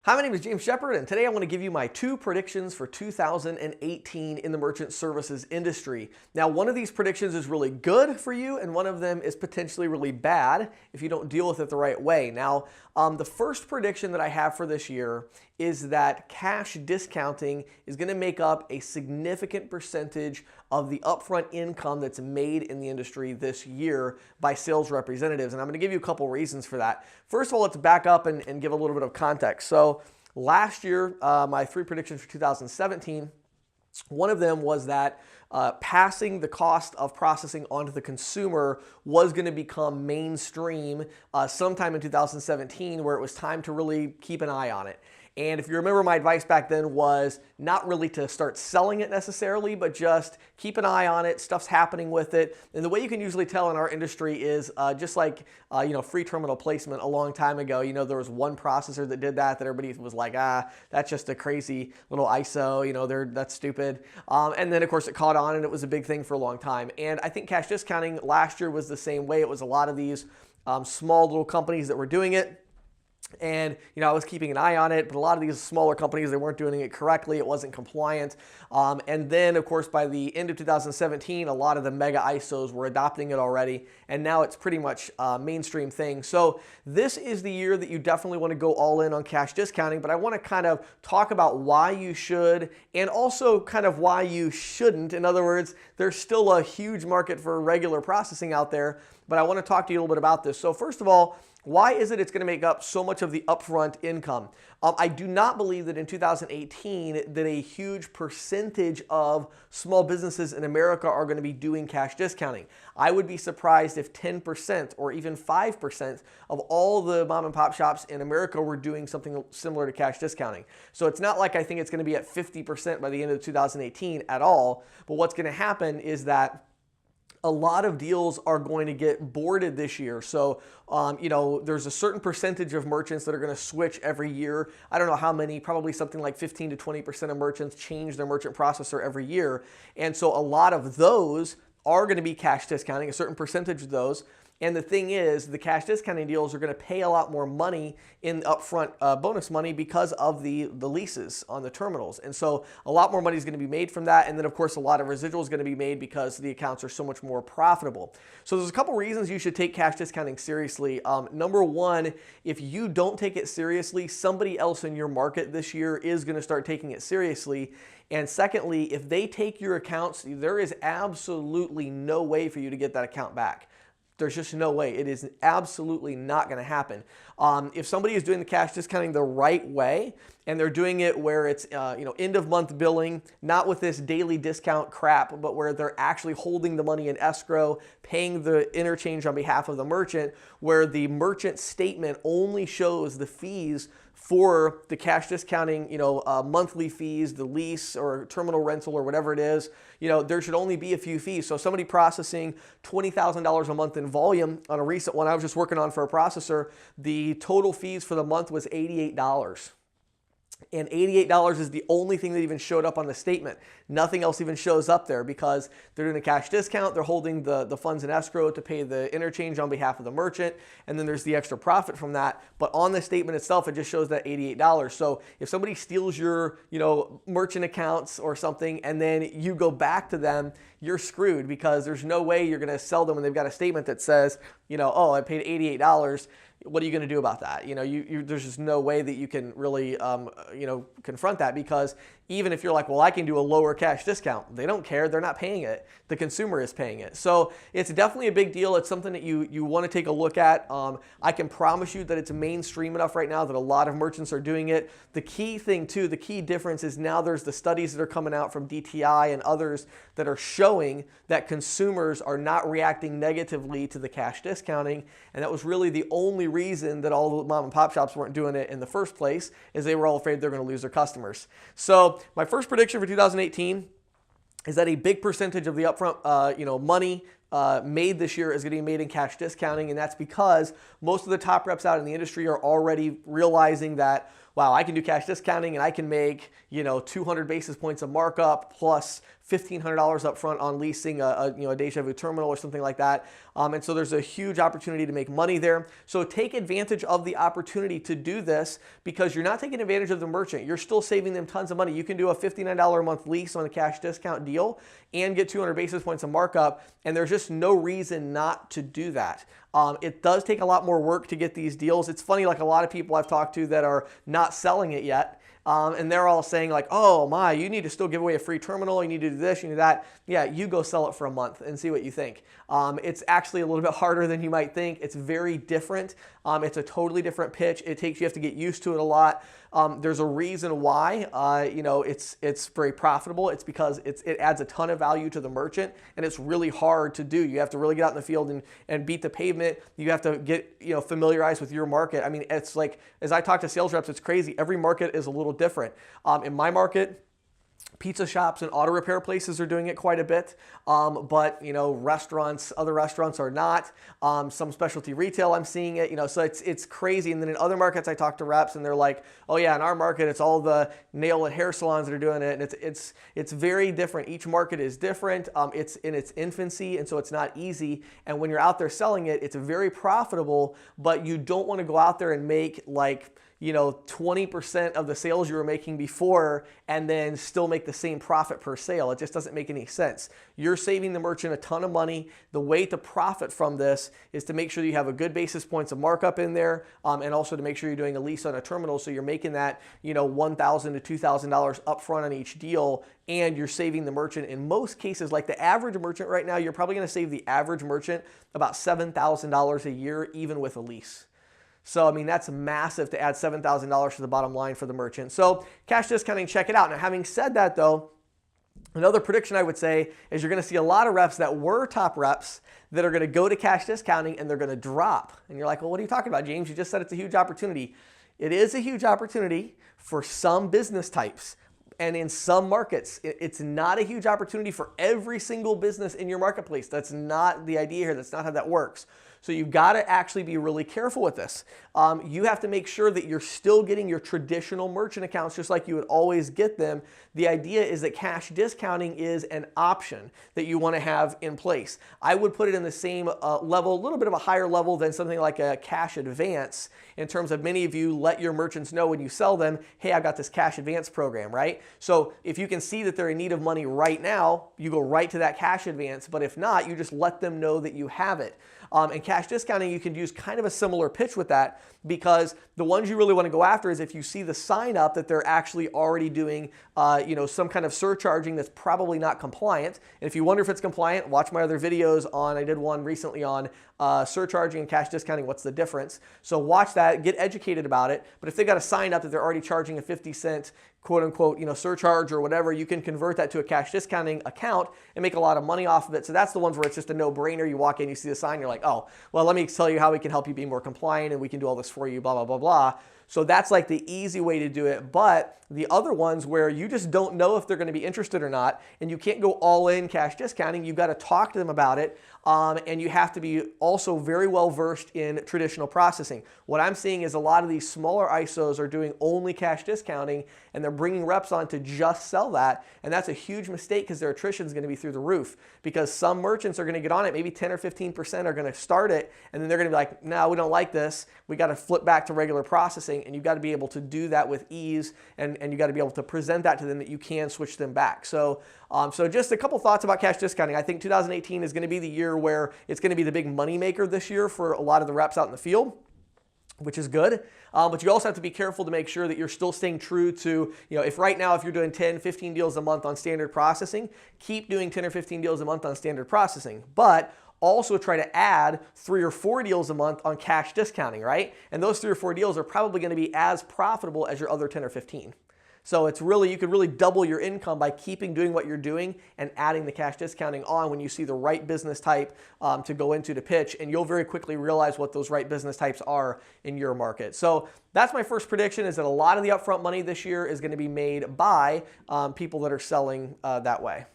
Hi, my name is James Shepard, and today I want to give you my two predictions for 2018 in the merchant services industry. Now, one of these predictions is really good for you, and one of them is potentially really bad if you don't deal with it the right way. Now, the first prediction that I have for this year is that cash discounting is going to make up a significant percentage of the upfront income that's made in the industry this year by sales representatives. And I'm going to give you a couple reasons for that. First of all, let's back up and give a little bit of context. So last year, my three predictions for 2017, one of them was that passing the cost of processing onto the consumer was going to become mainstream sometime in 2017, where it was time to really keep an eye on it. And if you remember, my advice back then was not really to start selling it necessarily, but just keep an eye on it. Stuff's happening with it. And the way you can usually tell in our industry is just like, free terminal placement a long time ago. There was one processor that did that everybody was like, that's just a crazy little ISO, that's stupid. And then, of course, it caught on and it was a big thing for a long time. And I think cash discounting last year was the same way. It was a lot of these small little companies that were doing it. And, I was keeping an eye on it, but a lot of these smaller companies, they weren't doing it correctly. It wasn't compliant. And then, of course, by the end of 2017, a lot of the mega ISOs were adopting it already. And now it's pretty much a mainstream thing. So this is the year that you definitely want to go all in on cash discounting. But I want to kind of talk about why you should and also kind of why you shouldn't. In other words, there's still a huge market for regular processing out there. But I want to talk to you a little bit about this. So first of all, why is it it's going to make up so much of the upfront income? I do not believe that in 2018 that a huge percentage of small businesses in America are going to be doing cash discounting. I would be surprised if 10% or even 5% of all the mom and pop shops in America were doing something similar to cash discounting. So it's not like I think it's going to be at 50% by the end of 2018 at all. But what's going to happen is that a lot of deals are going to get boarded this year. So, there's a certain percentage of merchants that are going to switch every year. I don't know how many, probably something like 15 to 20% of merchants change their merchant processor every year. And so a lot of those are going to be cash discounting, a certain percentage of those. And the thing is, the cash discounting deals are going to pay a lot more money in upfront bonus money because of the leases on the terminals. And so a lot more money is going to be made from that. And then, of course, a lot of residual is going to be made because the accounts are so much more profitable. So there's a couple reasons you should take cash discounting seriously. Number one, if you don't take it seriously, somebody else in your market this year is going to start taking it seriously. And secondly, if they take your accounts, there is absolutely no way for you to get that account back. There's just no way. It is absolutely not going to happen. If somebody is doing the cash discounting the right way, and they're doing it where it's end of month billing, not with this daily discount crap, but where they're actually holding the money in escrow, paying the interchange on behalf of the merchant, where the merchant statement only shows the fees for the cash discounting, monthly fees, the lease or terminal rental or whatever it is, there should only be a few fees. So somebody processing $20,000 a month in volume on a recent one I was just working on for a processor, the total fees for the month was $88. And $88 is the only thing that even showed up on the statement. Nothing else even shows up there because they're doing a cash discount. They're holding the funds in escrow to pay the interchange on behalf of the merchant. And then there's the extra profit from that. But on the statement itself, it just shows that $88. So if somebody steals your, merchant accounts or something, and then you go back to them, you're screwed because there's no way you're going to sell them when they've got a statement that says, I paid $88. What are you going to do about that? There's just no way that you can really, confront that because even if you're like, well, I can do a lower cash discount, they don't care. They're not paying it. The consumer is paying it. So it's definitely a big deal. It's something that you want to take a look at. I can promise you that it's mainstream enough right now that a lot of merchants are doing it. The key thing too, the key difference is now there's the studies that are coming out from DTI and others that are showing that consumers are not reacting negatively to the cash discounting. And that was really the only reason that all the mom and pop shops weren't doing it in the first place, is they were all afraid they're going to lose their customers. So my first prediction for 2018 is that a big percentage of the upfront money made this year is going to be made in cash discounting, and that's because most of the top reps out in the industry are already realizing that, wow, I can do cash discounting and I can make, 200 basis points of markup plus $1,500 up front on leasing a Deja Vu terminal or something like that. And so there's a huge opportunity to make money there. So take advantage of the opportunity to do this, because you're not taking advantage of the merchant. You're still saving them tons of money. You can do a $59 a month lease on a cash discount deal and get 200 basis points of markup, and there's just no reason not to do that. It does take a lot more work to get these deals. It's funny, like a lot of people I've talked to that are not selling it yet, and they're all saying like, oh my, you need to still give away a free terminal, you need to do this, you need that. Yeah, you go sell it for a month and see what you think. It's actually a little bit harder than you might think. It's very different. It's a totally different pitch. You have to get used to it a lot. There's a reason why, it's very profitable. It's because it adds a ton of value to the merchant, and it's really hard to do. You have to really get out in the field and beat the pavement. You have to get, familiarized with your market. I mean, it's like, as I talk to sales reps, it's crazy. Every market is a little different. In my market, pizza shops and auto repair places are doing it quite a bit, but other restaurants are not. Some specialty retail, I'm seeing it. So it's crazy. And then in other markets, I talk to reps and they're like, oh yeah, in our market, it's all the nail and hair salons that are doing it, and it's very different. Each market is different. It's in its infancy, and so it's not easy. And when you're out there selling it, it's very profitable, but you don't want to go out there and make like 20% of the sales you were making before and then still make the same profit per sale. It just doesn't make any sense. You're saving the merchant a ton of money. The way to profit from this is to make sure that you have a good basis points of markup in there, and also to make sure you're doing a lease on a terminal, so you're making that $1,000 to $2,000 upfront on each deal, and you're saving the merchant, in most cases, like the average merchant right now, you're probably going to save the average merchant about $7,000 a year, even with a lease. So, I mean, that's massive to add $7,000 to the bottom line for the merchant. So, cash discounting, check it out. Now, having said that, though, another prediction I would say is you're going to see a lot of reps that were top reps that are going to go to cash discounting and they're going to drop. And you're like, well, what are you talking about, James? You just said it's a huge opportunity. It is a huge opportunity for some business types. And in some markets, it's not a huge opportunity for every single business in your marketplace. That's not the idea here. That's not how that works. So you've got to actually be really careful with this. You have to make sure that you're still getting your traditional merchant accounts just like you would always get them. The idea is that cash discounting is an option that you want to have in place. I would put it in the same level, a little bit of a higher level than something like a cash advance, in terms of many of you let your merchants know when you sell them, hey, I've got this cash advance program, right? So if you can see that they're in need of money right now, you go right to that cash advance. But if not, you just let them know that you have it. And cash discounting, you can use kind of a similar pitch with that, because the ones you really want to go after is if you see the sign up that they're actually already doing some kind of surcharging that's probably not compliant. And if you wonder if it's compliant, watch my other videos I did one recently on surcharging and cash discounting, what's the difference. So watch that, get educated about it. But if they got a sign up that they're already charging a 50-cent quote unquote, surcharge or whatever, you can convert that to a cash discounting account and make a lot of money off of it. So that's the ones where it's just a no-brainer. You walk in, you see the sign, you're like, oh, well, let me tell you how we can help you be more compliant and we can do all this for you, blah, blah, blah, blah. So that's like the easy way to do it. But the other ones where you just don't know if they're going to be interested or not, and you can't go all in cash discounting, you've got to talk to them about it. And you have to be also very well versed in traditional processing. What I'm seeing is a lot of these smaller ISOs are doing only cash discounting, and they're bringing reps on to just sell that. And that's a huge mistake, because their attrition is going to be through the roof, because some merchants are going to get on it. Maybe 10 or 15% are going to start it, and then they're going to be like, no, we don't like this. We got to flip back to regular processing. And you've got to be able to do that with ease, and you got to be able to present that to them that you can switch them back. So just a couple thoughts about cash discounting. I think 2018 is going to be the year where it's going to be the big money maker this year for a lot of the reps out in the field, which is good. But you also have to be careful to make sure that you're still staying true to, if right now, if you're doing 10, 15 deals a month on standard processing, keep doing 10 or 15 deals a month on standard processing. But also try to add 3 or 4 deals a month on cash discounting, right? And those 3 or 4 deals are probably going to be as profitable as your other 10 or 15. So it's really, you could really double your income by keeping doing what you're doing and adding the cash discounting on when you see the right business type to go into to pitch, and you'll very quickly realize what those right business types are in your market. So that's my first prediction, is that a lot of the upfront money this year is going to be made by people that are selling that way.